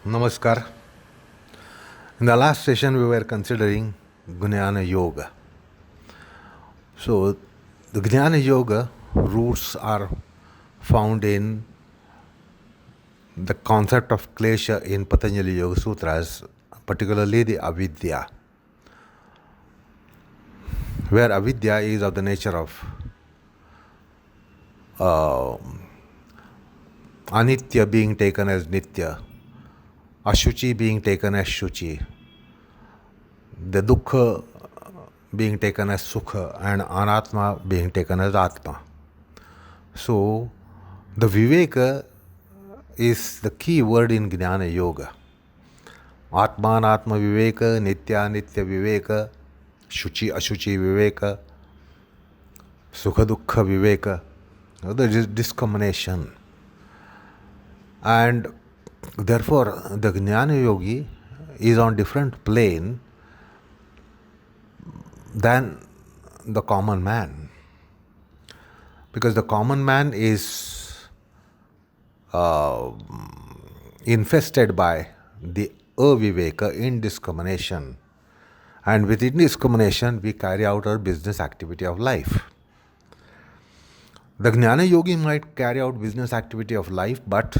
Namaskar. In the last session, we were considering Gnanayoga. So, the Gnanayoga roots are found in the concept of klesha in Patanjali Yoga Sutras, particularly the avidya, where avidya is of the nature of anitya being taken as nitya, ashuchi being taken as shuchi, the dukkha being taken as sukha, and anatma being taken as atma. So, the viveka is the key word in Gnana Yoga. Atma anatma viveka, nitya-anitya viveka, shuchi ashuchi viveka, sukha dukkha viveka, the discrimination. And therefore, the Gnana Yogi is on different plane than the common man. Because the common man is infested by the aviveka, indiscrimination. And with indiscrimination, we carry out our business activity of life. The Gnana Yogi might carry out business activity of life, but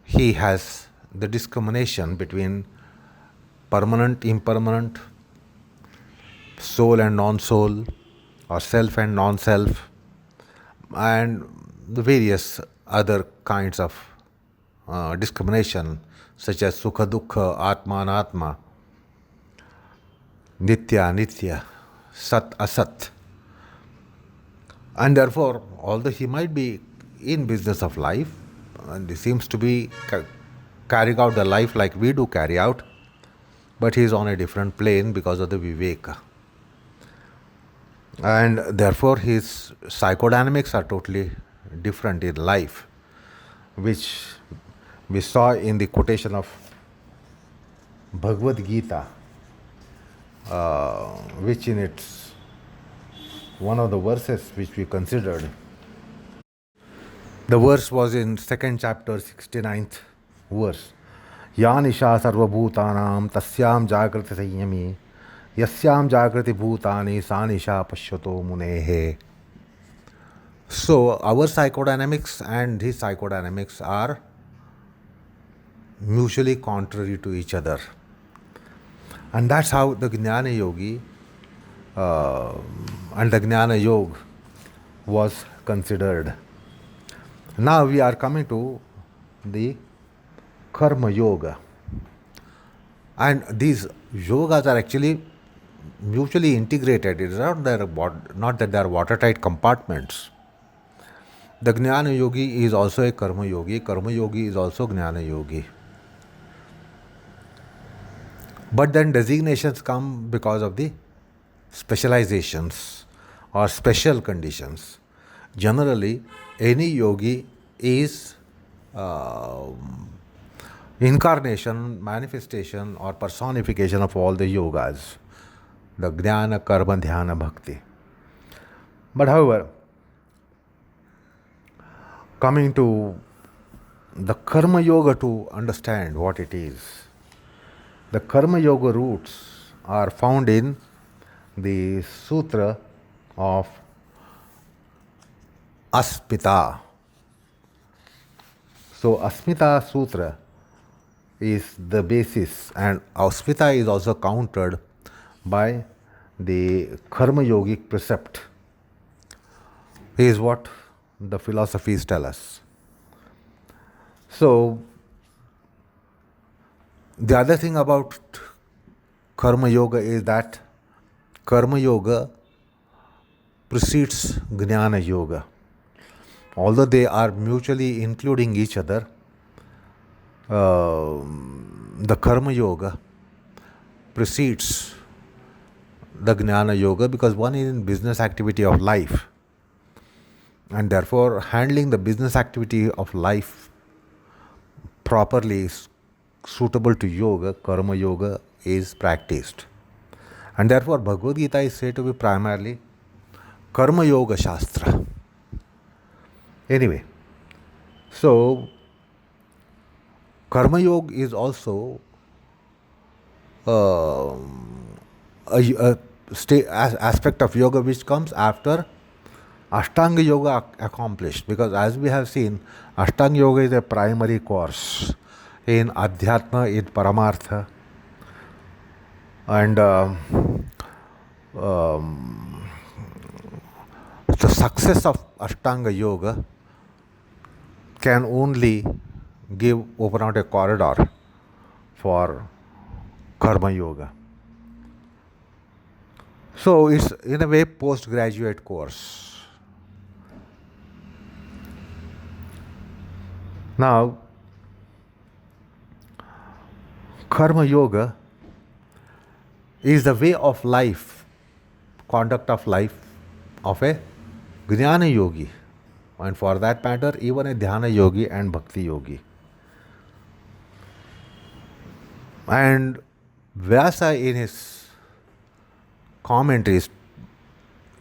he has the discrimination between permanent, impermanent, soul and non-soul, or self and non-self, and the various other kinds of discrimination, such as sukha dukkha, atma anatma, nitya-anitya, sat-asat. And therefore, although he might be in business of life, and he seems to be carrying out the life like we do carry out, but he is on a different plane because of the viveka. And therefore, his psychodynamics are totally different in life, which we saw in the quotation of Bhagavad Gita, which in its one of the verses which we considered. The verse was in 2nd chapter, 69th verse. Ya nisha sarvabhutanam tasyam jagrati sanyami yasyam jagrati bhutani sa nisha pashyato munehe. So our psychodynamics and his psychodynamics are mutually contrary to each other. And that's how the Gnana Yogi and the Gnana Yoga was considered. Now we are coming to the Karmayoga. And these yogas are actually mutually integrated. It is not that they are watertight compartments. The Gnana Yogi is also a Karma Yogi. Karma Yogi is also Gnana Yogi. But then designations come because of the specializations or special conditions. Generally, any yogi is incarnation, manifestation, or personification of all the yogas, the Jnana, Karma, Dhyana, Bhakti. But however, coming to the Karma Yoga to understand what it is, the Karma Yoga roots are found in the sutra of asmita. So asmita sutra is the basis, and asmita is also countered by the Karma Yogic precept, is what the philosophies tell us. So the other thing about Karma Yoga is that Karma Yoga precedes Gnana Yoga. Although they are mutually including each other, the Karma Yoga precedes the Gnana Yoga because one is in business activity of life, and therefore handling the business activity of life properly is suitable to yoga. Karma Yoga is practiced, and therefore Bhagavad Gita is said to be primarily Karma Yoga Shastra. Anyway, so Karmayoga is also uh, aspect of yoga which comes after Ashtanga Yoga accomplished, because as we have seen, Ashtanga Yoga is a primary course in Adhyatma, in Paramartha, and the success of Ashtanga Yoga can only open out a corridor for Karma Yoga. So it's in a way postgraduate course. Now, Karma Yoga is the way of life, conduct of life of a Gnana yogi, and for that matter, even a Dhyana yogi and Bhakti yogi. And Vyasa, in his commentaries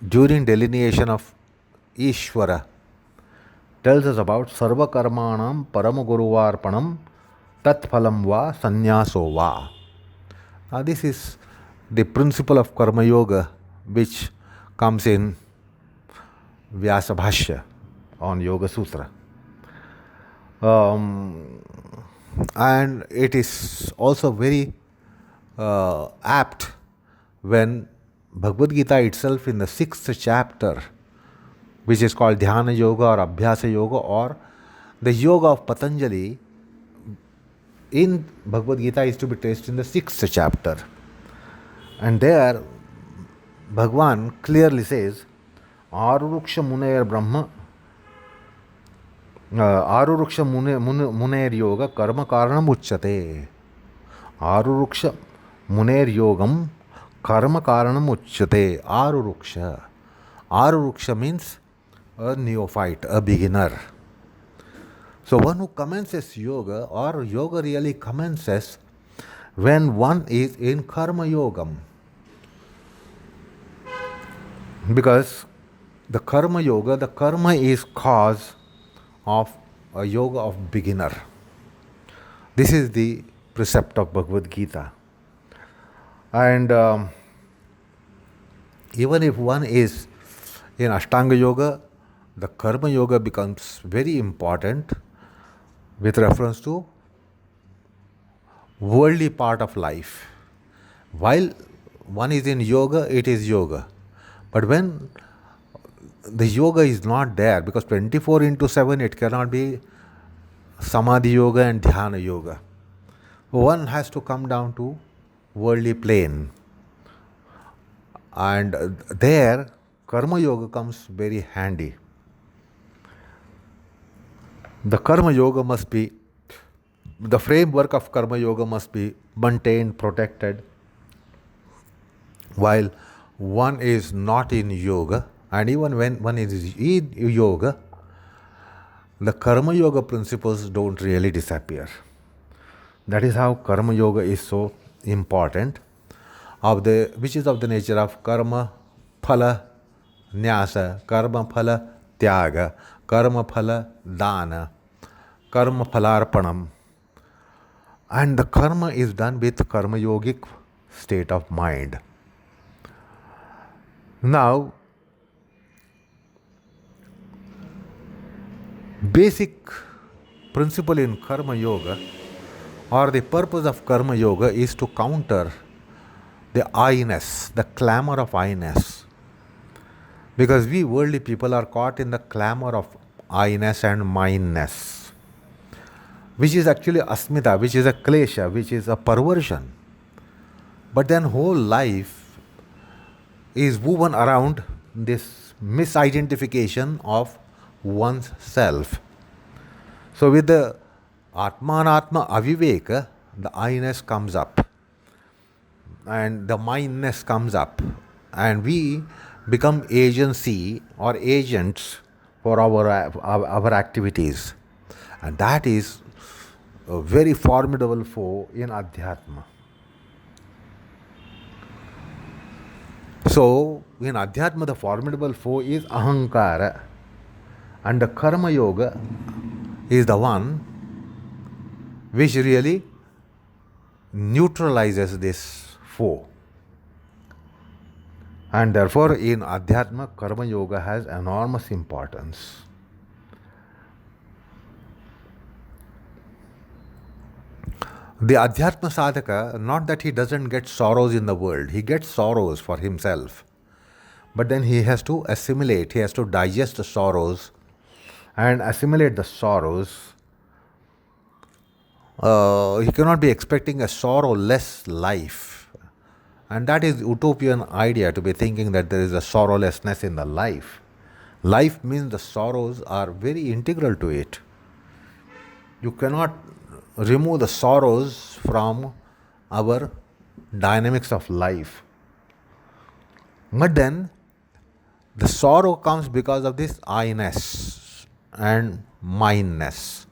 during delineation of Iswara, tells us about Sarva Karmanam Paramaguruvarpanam Tat Phalam Va Sannyaso Va. Now, this is the principle of Karma Yoga which comes in Vyasa Bhashya on Yoga Sutra. And it is also very apt when Bhagavad Gita itself, in the 6th chapter, which is called Dhyana Yoga or Abhyasa Yoga or the Yoga of Patanjali, in Bhagavad Gita is to be traced in the 6th chapter. And there Bhagwan clearly says, Aruruksha Munair Brahma, Aruruksha Munair Yoga Karma Karanam Uchyate. Aruruksha Munair Yogam Karma Karanam Uchyate. Aruruksha. Aruruksha means a neophyte, a beginner. So one who commences yoga, or yoga really commences when one is in Karma Yogam. Because the Karma Yoga, the Karma is cause of a yoga of beginner. This is the precept of Bhagavad Gita. And even if one is in Ashtanga Yoga, the Karma Yoga becomes very important with reference to worldly part of life. While one is in yoga, it is yoga. But when the yoga is not there, because 24/7 it cannot be Samadhi Yoga and Dhyana Yoga. One has to come down to worldly plane. And there, Karma Yoga comes very handy. The Karma Yoga must be, the framework of Karma Yoga must be maintained, protected, while one is not in yoga. And even when one is in yoga, the Karma Yoga principles don't really disappear. That is how Karma Yoga is so important, which is of the nature of karma, phala, nyasa, karma, phala, tyaga, karma, phala, dana, karma, palarpanam. And the karma is done with karma yogic state of mind. Now, basic principle in Karma Yoga, or the purpose of Karma Yoga, is to counter the I-ness, the clamor of I-ness. Because we worldly people are caught in the clamor of I-ness and mineness, which is actually asmita, which is a klesha, which is a perversion. But then whole life is woven around this misidentification of one's self. So with the Atmanatma Aviveka, the I-ness comes up and the mindness comes up, and we become agency or agents for our activities. And that is a very formidable foe in Adhyatma. So, in Adhyatma, the formidable foe is which really neutralizes this foe. And therefore, in Adhyatma, Karma Yoga has enormous importance. The Adhyatma sadhaka, not that he doesn't get sorrows in the world, he gets sorrows for himself. But then he has to assimilate, he has to digest the sorrows and assimilate the sorrows. He cannot be expecting a sorrowless life. And that is utopian idea, to be thinking that there is a sorrowlessness in the life. Life means the sorrows are very integral to it. You cannot remove the sorrows from our dynamics of life. But then the sorrow comes because of this I-ness and mineness.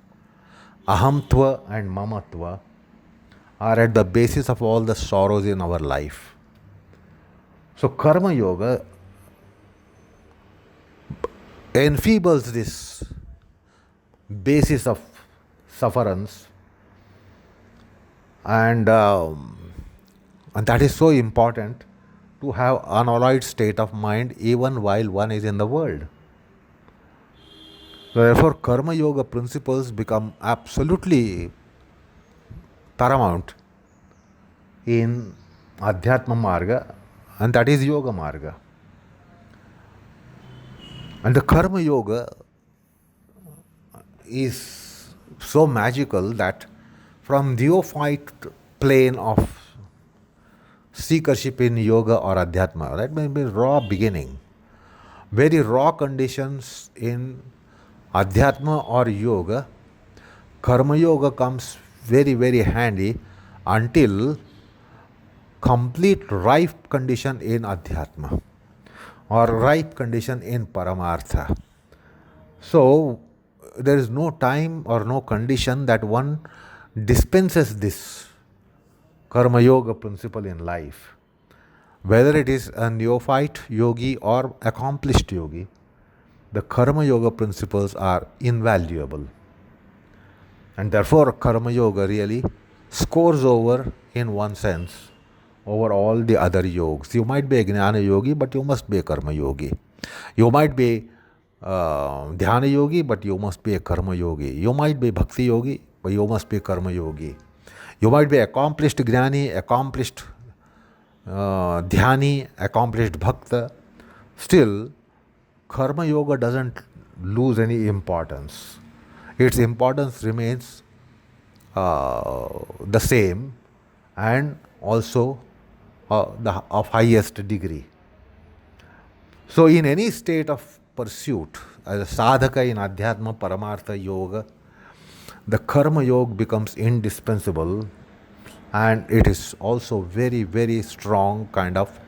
Ahamtva and mamatva are at the basis of all the sorrows in our life. So Karma Yoga enfeebles this basis of sufferance, and that is so important to have unalloyed state of mind even while one is in the world. So therefore, Karma Yoga principles become absolutely paramount in Adhyatma Marga, and that is Yoga Marga. And the Karma Yoga is so magical that from neophyte plane of seekership in yoga or Adhyatma, that may be raw beginning, very raw conditions in Adhyatma or yoga, Karma Yoga comes very, very handy until complete ripe condition in Adhyatma or ripe condition in Paramartha. So there is no time or no condition that one dispenses this Karma Yoga principle in life. Whether it is a neophyte yogi or accomplished yogi, the Karma Yoga principles are invaluable. And therefore, Karma Yoga really scores over, in one sense, over all the other yogs. You might be a Gnana yogi, but you must be a Karma yogi. You might be Dhyana yogi, but you must be a Karma yogi. You might be Bhakti yogi, but you must be a Karma yogi. You might be accomplished Gnani, accomplished Dhyani, accomplished Bhakta. Still, Karma Yoga doesn't lose any importance. Its importance remains the same, and also of highest degree. So in any state of pursuit, as a sadhaka in Adhyatma, Paramartha, Yoga, the Karma Yoga becomes indispensable, and it is also very, very strong kind of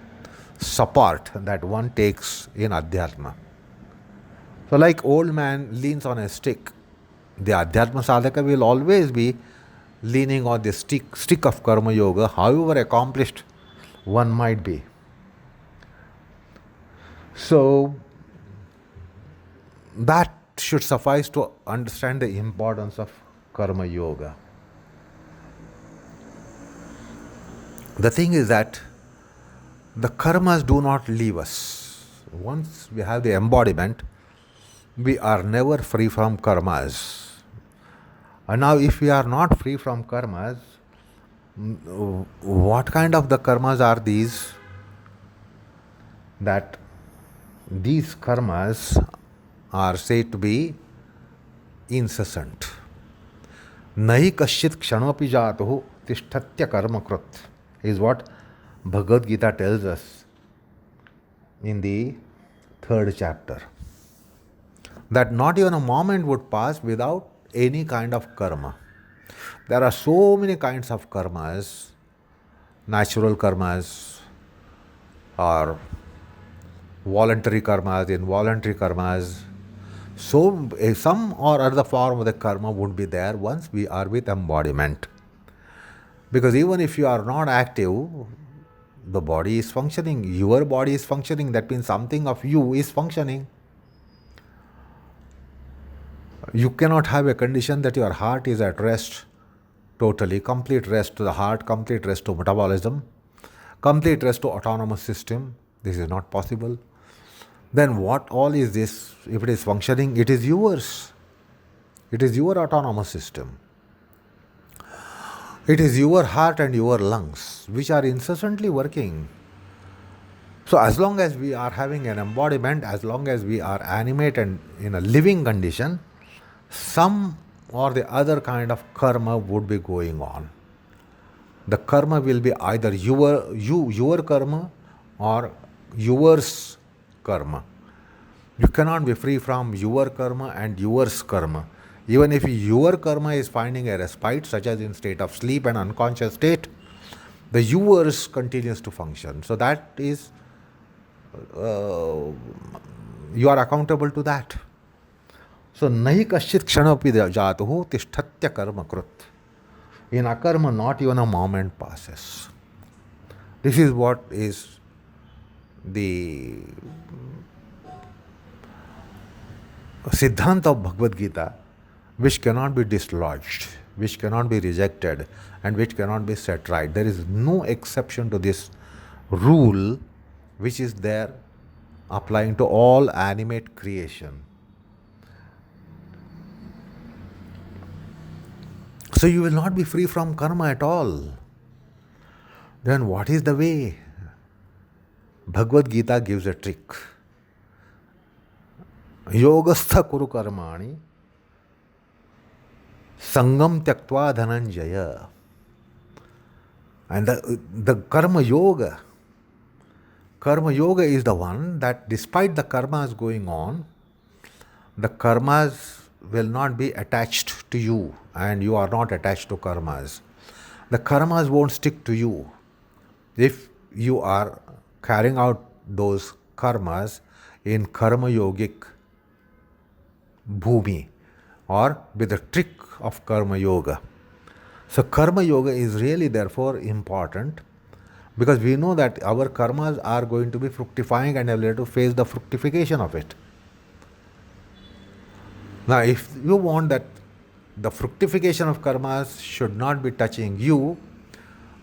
support that one takes in Adhyatma. So like old man leans on a stick, the Adhyatma sadhaka will always be leaning on the stick of Karma Yoga, however accomplished one might be. So that should suffice to understand the importance of Karma Yoga. The thing is that the karmas do not leave us. Once we have the embodiment, we are never free from karmas. And now if we are not free from karmas, what kind of the karmas are these? That these karmas are said to be incessant. Nahi kasyit kshaноpi jatuh tishtatya karmakrit is what Bhagavad Gita tells us in the 3rd chapter. That not even a moment would pass without any kind of karma. There are so many kinds of karmas, natural karmas or voluntary karmas, involuntary karmas. So some or other form of the karma would be there once we are with embodiment. Because even if you are not active, the body is functioning, your body is functioning, that means something of you is functioning. You cannot have a condition that your heart is at rest totally, complete rest to the heart, complete rest to metabolism, complete rest to autonomous system. This is not possible. Then what all is this? If it is functioning, it is yours. It is your autonomous system. It is your heart and your lungs which are incessantly working. So as long as we are having an embodiment, as long as we are animate and in a living condition, some or the other kind of karma would be going on. The karma will be either your karma or yours karma. You cannot be free from your karma and yours karma. Even if your karma is finding a respite, such as in state of sleep and unconscious state, the yours continues to function. So that is, you are accountable to that. So nahi kaschit kshaнаpi jatuhu tishtatya karma krut. In akarma, not even a moment passes. This is what is the Siddhanta of Bhagavad Gita, which cannot be dislodged, which cannot be rejected, and which cannot be set right. There is no exception to this rule which is there applying to all animate creation. So you will not be free from karma at all. Then what is the way? Bhagavad Gita gives a trick. Yogastha kuru karmani sangam tyaktva dhananjaya. And the Karmayoga is the one that despite the karmas going on, the karmas will not be attached to you and you are not attached to karmas. The karmas won't stick to you if you are carrying out those karmas in Karmayogic bhumi or with the trick of Karmayoga. So Karmayoga is really therefore important because we know that our karmas are going to be fructifying and we have to face the fructification of it. Now, if you want that the fructification of karmas should not be touching you,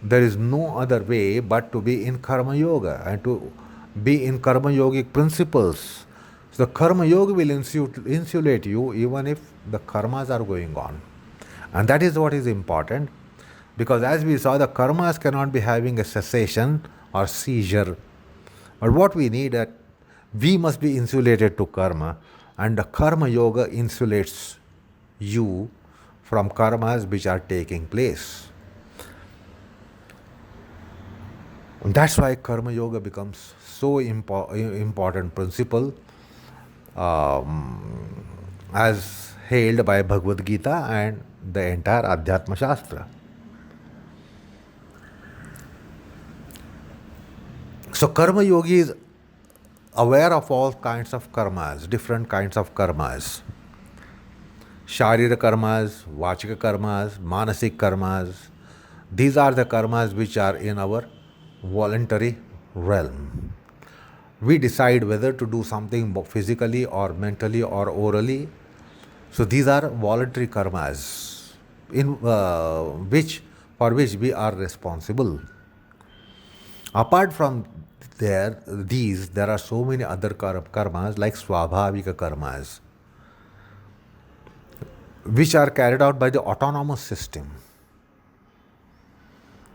there is no other way but to be in Karma Yoga and to be in Karma Yogic principles. So, the Karma Yoga will insulate you even if the karmas are going on. And that is what is important because as we saw, the karmas cannot be having a cessation or seizure. But what we need that we must be insulated to karma. And the Karma Yoga insulates you from karmas which are taking place. And that's why Karma Yoga becomes so important principle as hailed by Bhagavad Gita and the entire Adhyatma Shastra. So Karma Yogi is aware of all kinds of karmas, different kinds of karmas. Sharira karmas, vachika karmas, manasik karmas. These are the karmas which are in our voluntary realm. We decide whether to do something physically or mentally or orally. So these are voluntary karmas for which we are responsible. Apart from there are so many other karmas like swabhavika karmas, which are carried out by the autonomous system.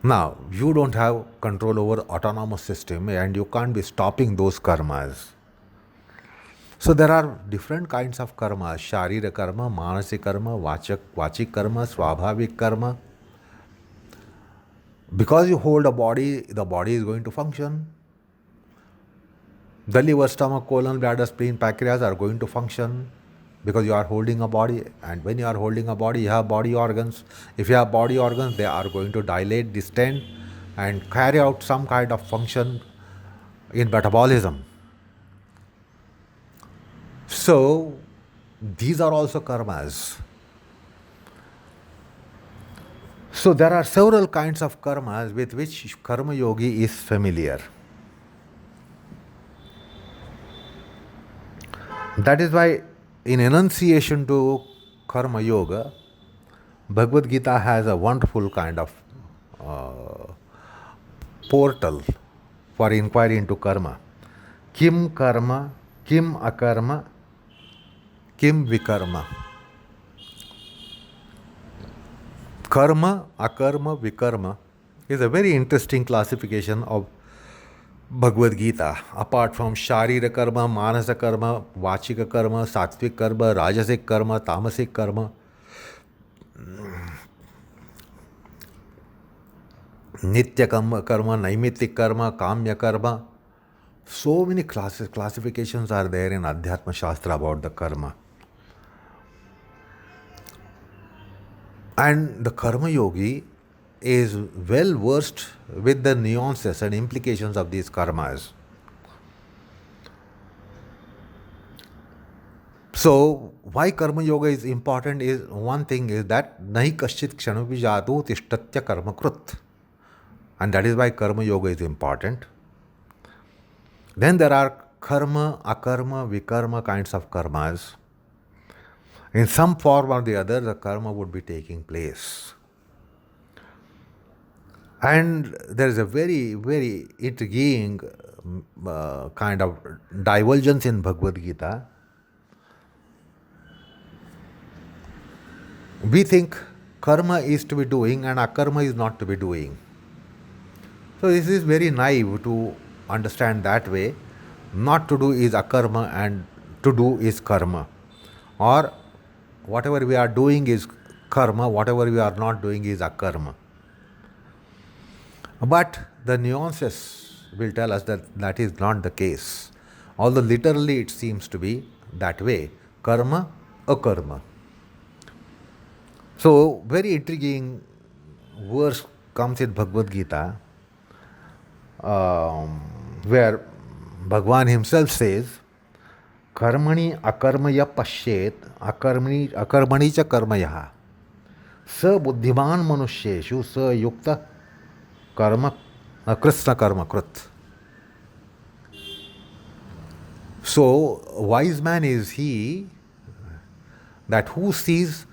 Now, you don't have control over autonomous system and you can't be stopping those karmas. So there are different kinds of karmas: sharira karma, manasik karma, vachik karma, swabhavik karma. Because you hold a body, the body is going to function. The liver, stomach, colon, bladder, spleen, pancreas are going to function because you are holding a body. And when you are holding a body, you have body organs. If you have body organs, they are going to dilate, distend, and carry out some kind of function in metabolism. So, these are also karmas. So, there are several kinds of karmas with which Karma Yogi is familiar. That is why in enunciation to Karma Yoga, Bhagavad Gita has a wonderful kind of uh, portal for inquiry into karma. Kim karma, kim akarma, kim vikarma. Karma, akarma, vikarma is a very interesting classification of Bhagavad Gita. Apart from Sharira karma, Manasa karma, Vachika karma, Satvik karma, Rajasic karma, Tamasic karma, Nitya karma, Naimitic karma, Kamya karma. So many classifications are there in Adhyatma Shastra about the karma. And the Karma Yogi is well versed with the nuances and implications of these karmas. So, why Karma Yoga is important is one thing is that nahi kaschit kshanupi jatu tishtatya karma krut. And that is why Karma Yoga is important. Then there are karma, akarma, vikarma kinds of karmas. In some form or the other, the karma would be taking place. And there is a very, very intriguing kind of divergence in Bhagavad Gita. We think karma is to be doing and akarma is not to be doing. So this is very naive to understand that way. Not to do is akarma and to do is karma. Or whatever we are doing is karma, whatever we are not doing is akarma. But the nuances will tell us that that is not the case. Although literally it seems to be that way. Karma, akarma. So, very intriguing verse comes in Bhagavad Gita where Bhagwan himself says, Karmani akarmaya pashyet akarmani cha karmaya sa buddhiman manusheshu sa yukta karma krishna karma krut. So, wise man is he that who sees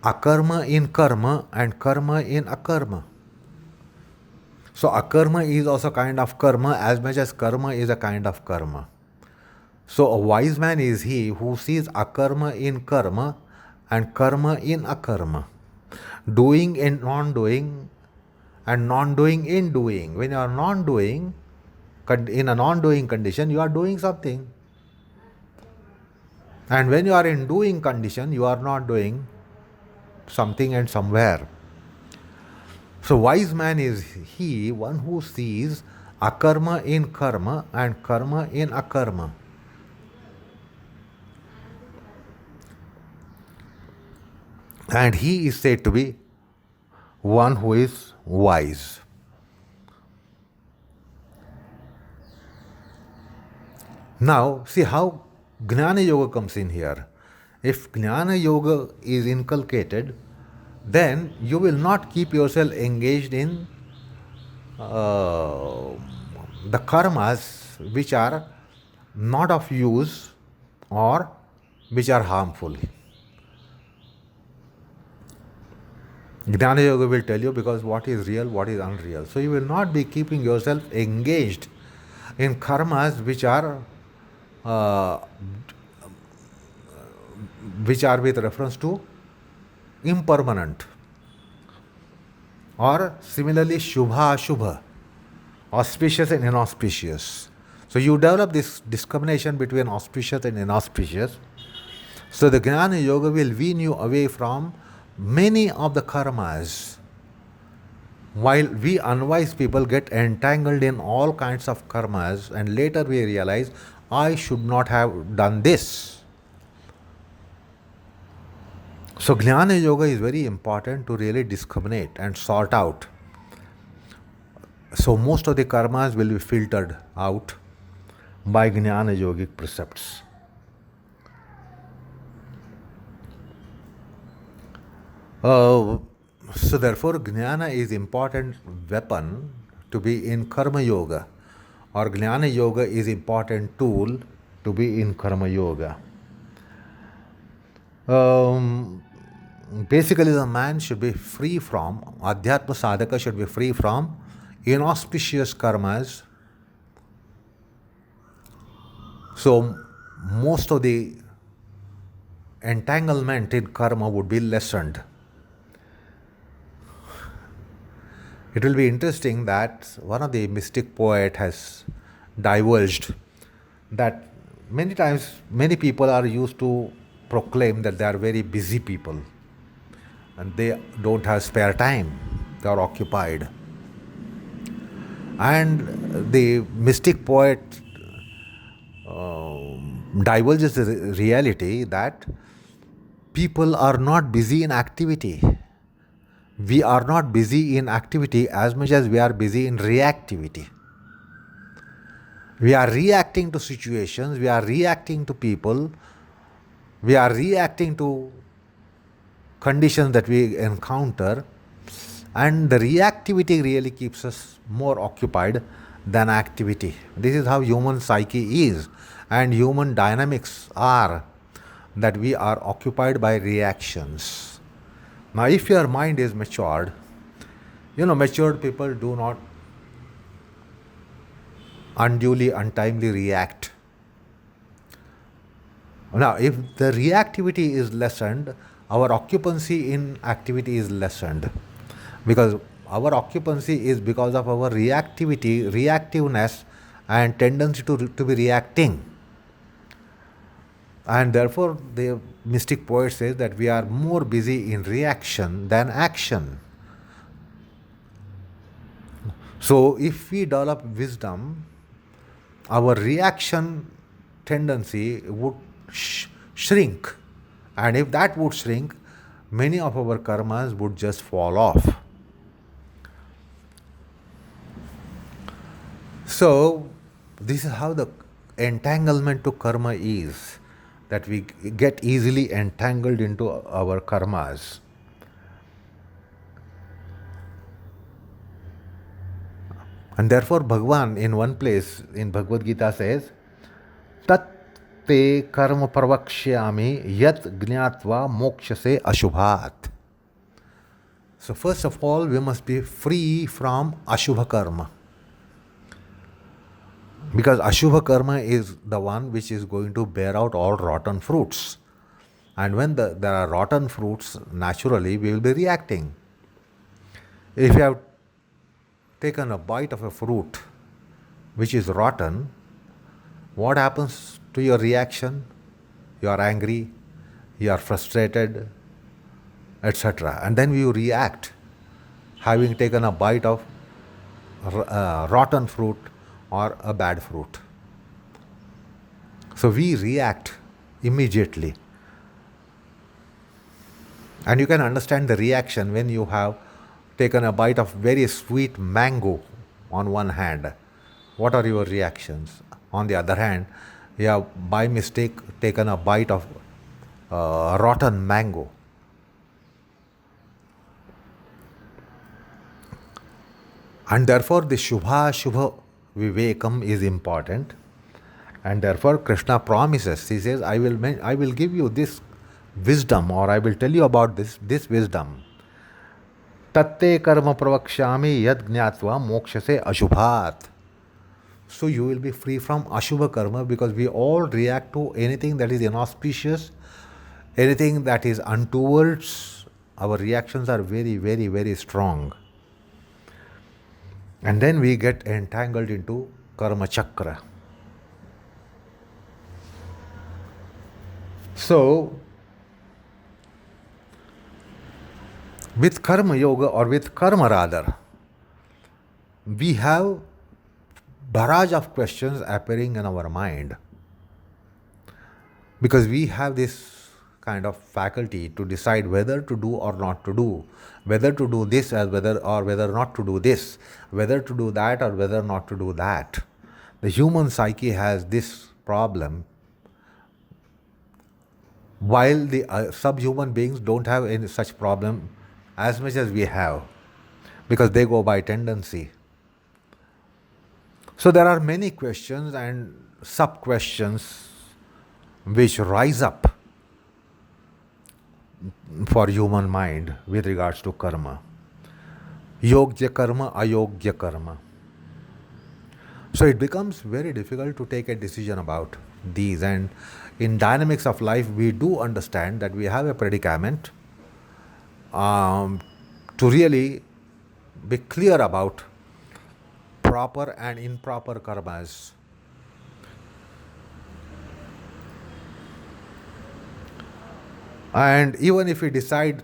akarma in karma and karma in akarma. So, akarma is also a kind of karma as much as karma is a kind of karma. So, a wise man is he who sees akarma in karma and karma in akarma. Doing in non-doing and non-doing in doing. When you are non-doing, in a non-doing condition, you are doing something. And when you are in doing condition, you are not doing something and somewhere. So wise man is he, one who sees akarma in karma and karma in akarma. And he is said to be one who is wise. Now, see how Gnanayoga comes in here. If Gnanayoga is inculcated, then you will not keep yourself engaged in the karmas which are not of use or which are harmful. Gnanayoga will tell you because what is real, what is unreal. So you will not be keeping yourself engaged in karmas which are with reference to impermanent, or similarly shubha ashubha, auspicious and inauspicious. So you develop this discrimination between auspicious and inauspicious. So the Gnana Yoga will wean you away from many of the karmas, while we unwise people get entangled in all kinds of karmas and later we realize I should not have done this. So Gnana Yoga is very important to really discriminate and sort out. So most of the karmas will be filtered out by Gnana Yogic precepts. So therefore Gnana is important weapon to be in Karma Yoga, or Gnana Yoga is important tool to be in Karma Yoga. basically the man should be free from, Adhyatma sadhaka should be free from inauspicious karmas. So most of the entanglement in karma would be lessened. It will be interesting that one of the mystic poet has divulged that many times many people are used to proclaim that they are very busy people and they don't have spare time, they are occupied. And the mystic poet divulges the reality that people are not busy in activity. We are not busy in activity as much as we are busy in reactivity. We are reacting to situations, we are reacting to people, we are reacting to conditions that we encounter, and the reactivity really keeps us more occupied than activity. This is how human psyche is, and human dynamics are that we are occupied by reactions. Now, if your mind is matured, matured people do not unduly, untimely react. Now, if the reactivity is lessened, our occupancy in activity is lessened. Because our occupancy is because of our reactiveness and tendency to be reacting. And therefore, the mystic poet says that we are more busy in reaction than action. So, if we develop wisdom, our reaction tendency would shrink. And if that would shrink, many of our karmas would just fall off. So, this is how the entanglement to karma is, that we get easily entangled into our karmas. And therefore, Bhagavan in one place in Bhagavad Gita says, Tat te karma pravakshyami yat gnatva mokshase ashubhat. So, first of all, we must be free from ashubha karma. Because ashubha karma is the one which is going to bear out all rotten fruits. And when there are rotten fruits, naturally we will be reacting. If you have taken a bite of a fruit which is rotten, what happens to your reaction? You are angry, you are frustrated, etc. And then you react, having taken a bite of rotten fruit or a bad fruit. So we react immediately. And you can understand the reaction when you have taken a bite of very sweet mango on one hand. What are your reactions? On the other hand, you have by mistake taken a bite of rotten mango. And therefore the Shubha Vivekam is important. And therefore Krishna promises, he says, I will give you this wisdom, or I will tell you about this wisdom. Tatte karma pravakshami yad gnatva mokshase ashubhat. So you will be free from ashubha karma, because we all react to anything that is inauspicious, anything that is untowards. Our reactions are very, very, very strong. And then we get entangled into karma chakra. So, with Karmayoga, or with karma rather, we have barrage of questions appearing in our mind, because we have this kind of faculty to decide whether to do or not to do, whether to do this or whether not to do this, whether to do that or whether not to do that. The human psyche has this problem, while the subhuman beings don't have any such problem as much as we have, because they go by tendency. So there are many questions and sub-questions which rise up for human mind with regards to karma. Yogya karma, ayogya karma. So it becomes very difficult to take a decision about these. And in dynamics of life, we do understand that we have a predicament to really be clear about proper and improper karmas. And even if we decide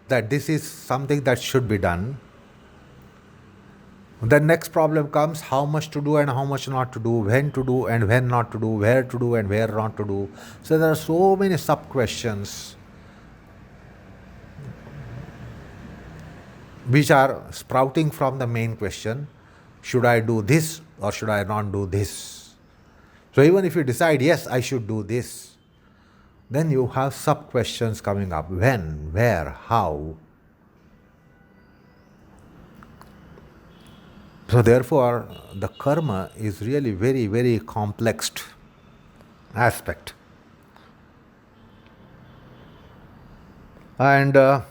that this is something that should be done, the next problem comes: how much to do and how much not to do, when to do and when not to do, where to do and where not to do. So there are so many sub questions which are sprouting from the main question: should I do this or should I not do this? So even if you decide, yes, I should do this, then you have sub questions coming up: when, where, how. So therefore, the karma is really very, very complex aspect. And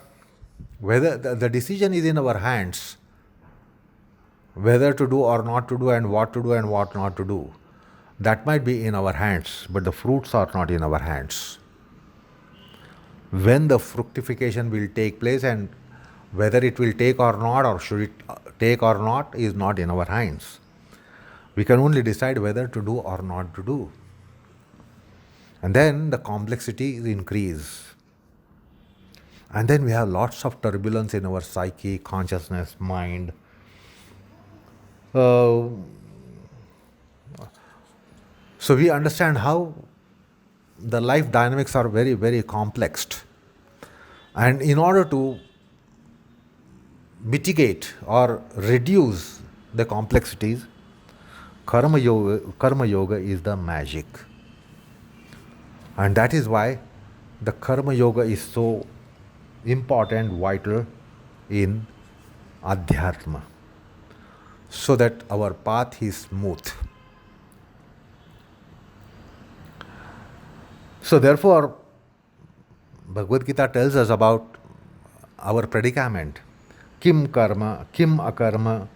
whether the decision is in our hands, whether to do or not to do, and what to do and what not to do, that might be in our hands, but the fruits are not in our hands. When the fructification will take place and whether it will take or not, or should it take or not, is not in our hands. We can only decide whether to do or not to do. And then the complexity increase. And then we have lots of turbulence in our psyche, consciousness, mind. So we understand how the life dynamics are very, very complex. And in order to mitigate or reduce the complexities, Karmayoga is the magic. And that is why the Karmayoga is so important, vital in Adhyatma, so that our path is smooth. So therefore, Bhagavad Gita tells us about our predicament. Kim karma, kim akarma,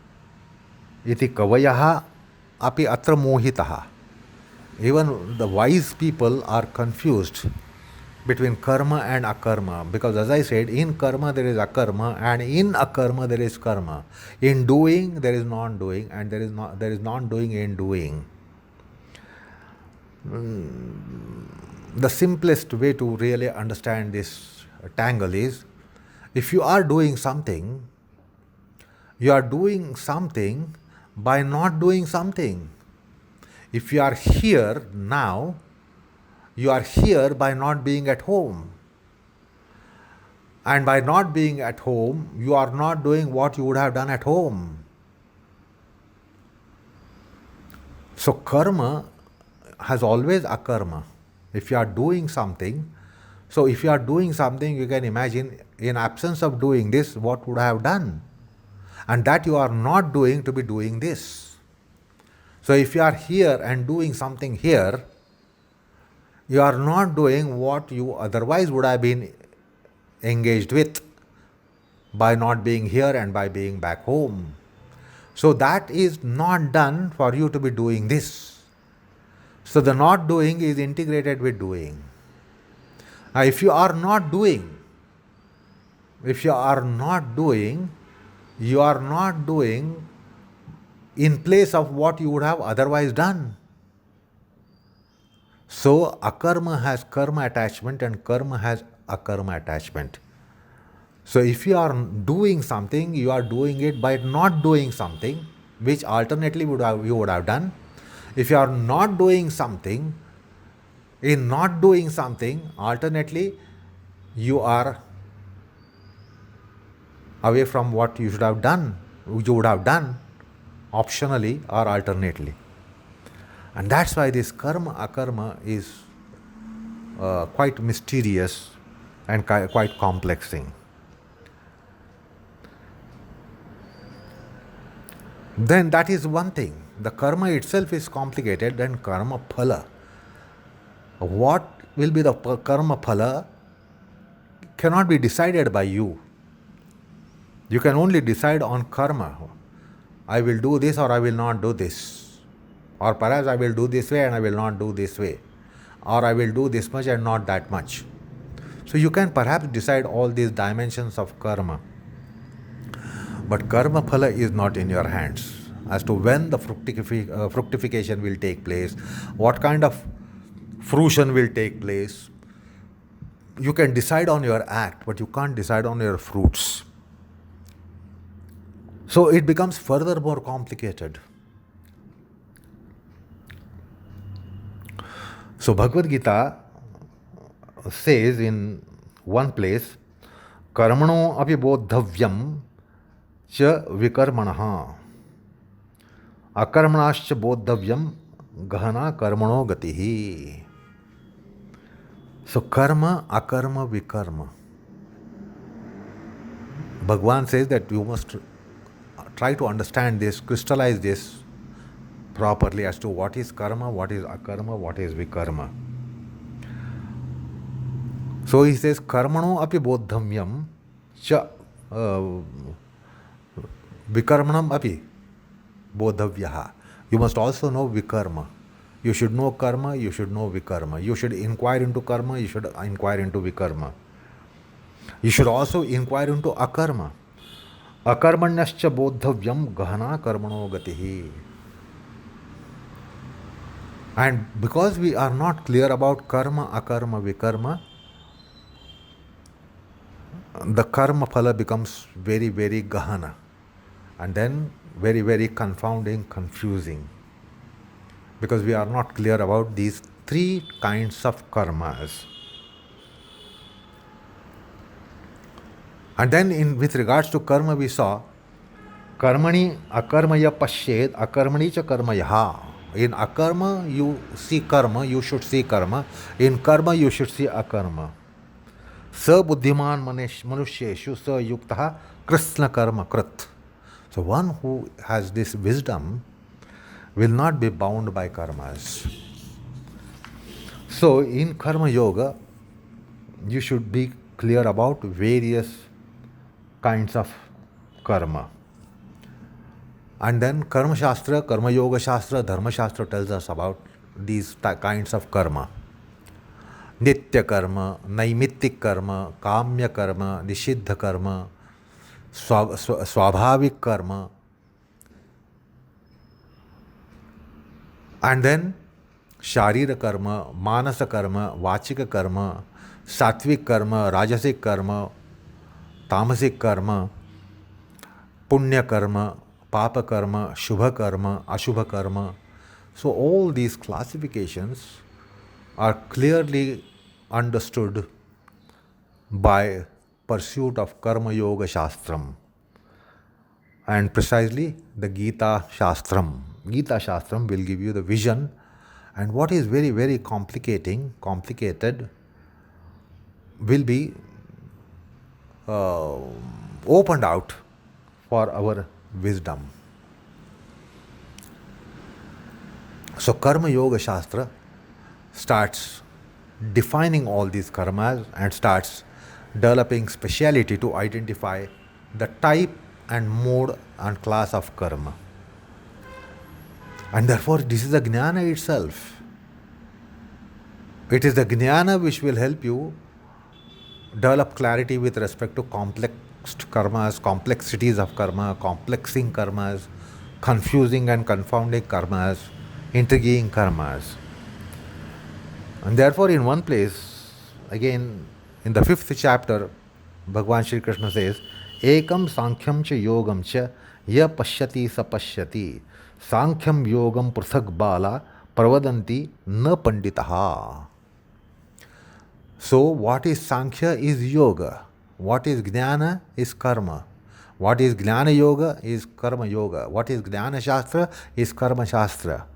iti kavayaha api atra mohitaha. Even the wise people are confused between karma and akarma, because as I said, in karma there is akarma, and in akarma there is karma. In doing there is non-doing, and there is non-doing in doing. The simplest way to really understand this tangle is, if you are doing something, you are doing something by not doing something. If you are here now, you are here by not being at home. And by not being at home, you are not doing what you would have done at home. So karma has always akarma. If you are doing something, so if you are doing something, you can imagine, in absence of doing this, what would I have done? And that you are not doing to be doing this. So if you are here and doing something here, you are not doing what you otherwise would have been engaged with by not being here and by being back home. So that is not done for you to be doing this. So the not doing is integrated with doing. Now if you are not doing, you are not doing in place of what you would have otherwise done. So akarma has karma attachment and karma has akarma attachment. So if you are doing something, you are doing it by not doing something, which alternately you would have done. If you are not doing something, in not doing something, alternately you are away from what you should have done, you would have done, optionally or alternately. And that's why this karma akarma is quite mysterious and quite complex thing. Then that is one thing. The karma itself is complicated, then karma phala. What will be the karma phala cannot be decided by you. You can only decide on karma. I will do this or I will not do this. Or perhaps I will do this way and I will not do this way. Or I will do this much and not that much. So you can perhaps decide all these dimensions of karma. But karma phala is not in your hands. As to when the fructification will take place, what kind of fruition will take place, you can decide on your act, but you can't decide on your fruits. So it becomes further more complicated. So Bhagavad Gita says in one place, Karmano api bodhavyam cha vikarmanaha akarmanascha bodhavyam gahana karmano gatihi. So karma, akarma, vikarma. Bhagwan says that you must try to understand this, crystallize this properly as to what is karma, what is akarma, what is vikarma. So he says, karmano api bodhamyam cha vikarmanam api bodhavyaha. You must also know vikarma. You should know karma, you should know vikarma. You should inquire into karma, you should inquire into vikarma. You should also inquire into akarma. Akarmanyascha bodhavyam gahana karmano gatihi. And because we are not clear about karma, akarma, vikarma, the karma phala becomes very, very gahana. And then very, very confounding, confusing. Because we are not clear about these three kinds of karmas. And then with regards to karma, we saw karmani akarmaya pashed akarmani cha karmayaha. In akarma you see karma, you should see karma. In karma you should see akarma. Sa buddhiman manusheshu sa yuktaha krishna karma krit. So one who has this wisdom will not be bound by karmas. So in Karmayoga, you should be clear about various kinds of karma. And then Karma Shastra, Karma Yoga Shastra, Dharma Shastra tells us about these kinds of karma. Nitya karma, naimittik karma, kamya karma, nishiddha karma, swabhavik karma. And then Sharira karma, Manasa karma, Vachika karma, Satvik karma, Rajasic karma, Tamasic karma, Punya karma, Papa karma, Shubha karma, Ashubha karma. So all these classifications are clearly understood by pursuit of Karma Yoga Shastram. And precisely the Gita Shastram. Gita Shastram will give you the vision, and what is very, very complicated will be opened out for our wisdom. So Karma Yoga Shastra starts defining all these karmas and starts developing speciality to identify the type and mode and class of karma. And therefore this is the Gnana itself. It is the Gnana which will help you develop clarity with respect to complex karmas, complexities of karma, complexing karmas, confusing and confounding karmas, intriguing karmas. And therefore in one place, again in the 5th chapter, Bhagavan Shri Krishna says, Ekam Sankhyam cha Yogam cha ya pashyati sa pashyati Sankyam Yogam Prthak Bala Pravadanti na Panditaha. So what is Sankhya is yoga. What is Gnana is karma. What is Gnanayoga is Karma Yoga. What is Gnana Shastra is Karma Shastra.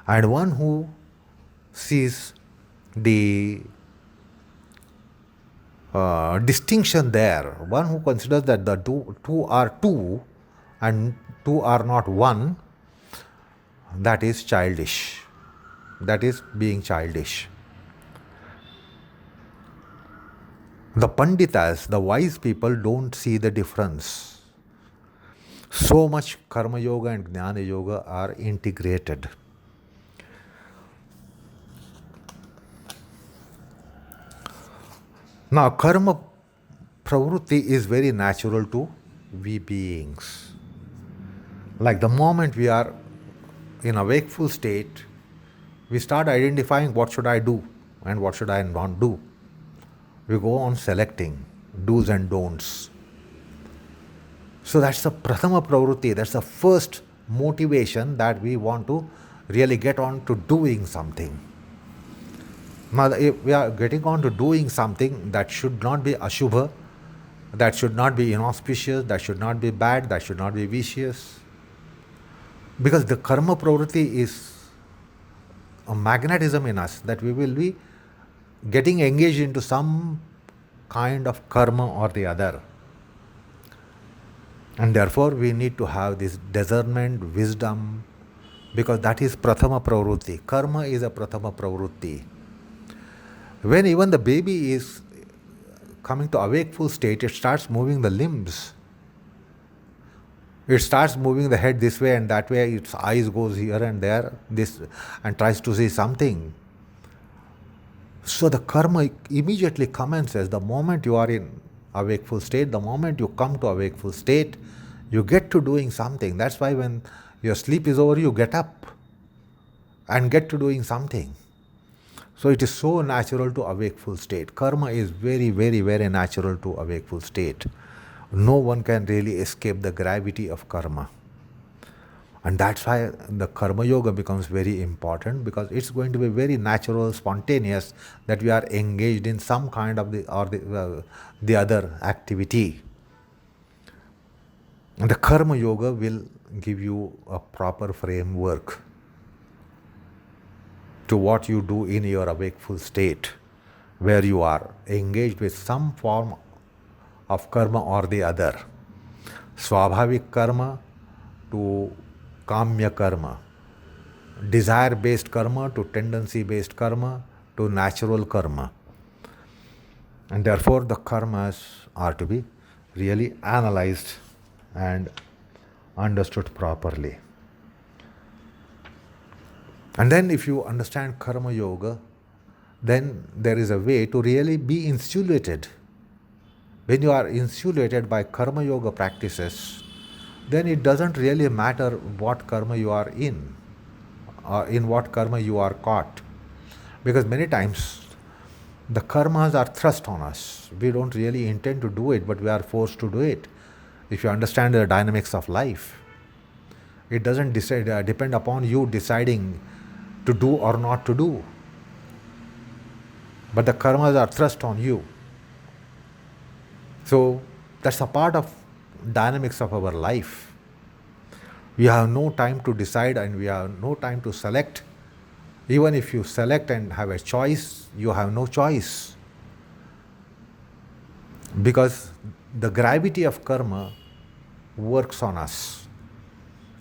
And one who sees the distinction there, one who considers that the two are two and two are not one, that is childish. That is being childish. The Panditas, the wise people, don't see the difference. So much Karmayoga and Gnanayoga are integrated. Now, karma pravrutti is very natural to we beings. Like the moment we are in a wakeful state, we start identifying what should I do and what should I not do. We go on selecting do's and don'ts. So that's the prathama pravrutti, that's the first motivation that we want to really get on to doing something. Now, if we are getting on to doing something, that should not be ashubha, that should not be inauspicious, that should not be bad, that should not be vicious. Because the karma pravrutti is a magnetism in us, that we will be getting engaged into some kind of karma or the other. And therefore we need to have this discernment, wisdom, because that is prathama pravrutti. Karma is a prathama pravrutti. When even the baby is coming to a wakeful state, it starts moving the limbs. It starts moving the head this way and that way, its eyes goes here and there, this, and tries to see something. So the karma immediately commences the moment you are in a wakeful state, the moment you come to a wakeful state, you get to doing something. That's why when your sleep is over, you get up and get to doing something. So it is so natural to a wakeful state. Karma is very, very, very natural to a wakeful state. No one can really escape the gravity of karma. And that's why the Karmayoga becomes very important, because it's going to be very natural, spontaneous, that we are engaged in some kind of the other activity. And the Karmayoga will give you a proper framework to what you do in your wakeful state, where you are engaged with some form of karma or the other. Swabhavik karma to kamya karma, desire-based karma to tendency-based karma to natural karma. And therefore the karmas are to be really analyzed and understood properly. And then if you understand Karma Yoga, then there is a way to really be insulated. When you are insulated by Karma Yoga practices, then it doesn't really matter what karma you are in, or in what karma you are caught. Because many times the karmas are thrust on us. We don't really intend to do it, but we are forced to do it. If you understand the dynamics of life, it doesn't depend upon you deciding to do or not to do. But the karmas are thrust on you. So that's a part of dynamics of our life. We have no time to decide and we have no time to select. Even if you select and have a choice, you have no choice. Because the gravity of karma works on us.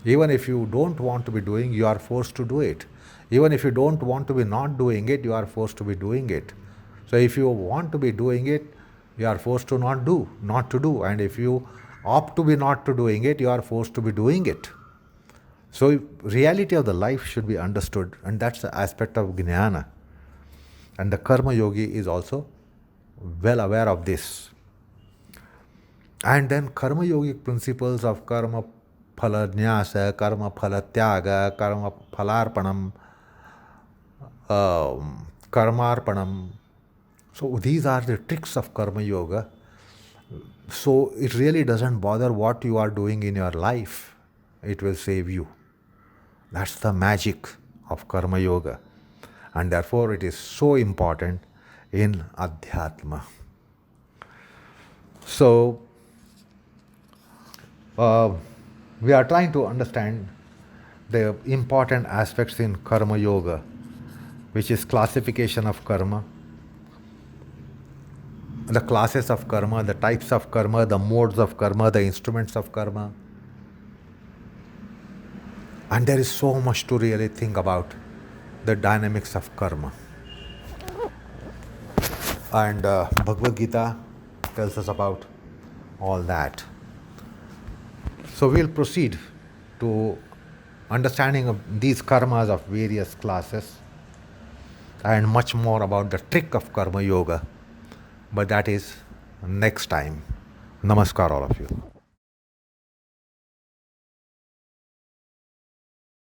Even if you don't want to be doing, you are forced to do it. Even if you don't want to be not doing it, you are forced to be doing it. So if you want to be doing it, you are forced to not to do. And if you opt to be not to doing it, you are forced to be doing it. So reality of the life should be understood, and that's the aspect of Jnana. And the Karma Yogi is also well aware of this. And then Karma Yogic principles of Karma Phala Nyasa, Karma Phala Tyaga, Karma Palarpanam, Karmarpanam. So these are the tricks of Karma Yoga. So it really doesn't bother what you are doing in your life. It will save you. That's the magic of Karma Yoga. And therefore it is so important in Adhyatma. So we are trying to understand the important aspects in Karma Yoga, which is classification of karma, the classes of karma, the types of karma, the modes of karma, the instruments of karma. And there is so much to really think about the dynamics of karma. And Bhagavad Gita tells us about all that. So we'll proceed to understanding of these karmas of various classes and much more about the trick of Karma Yoga. But that is next time. Namaskar, all of you.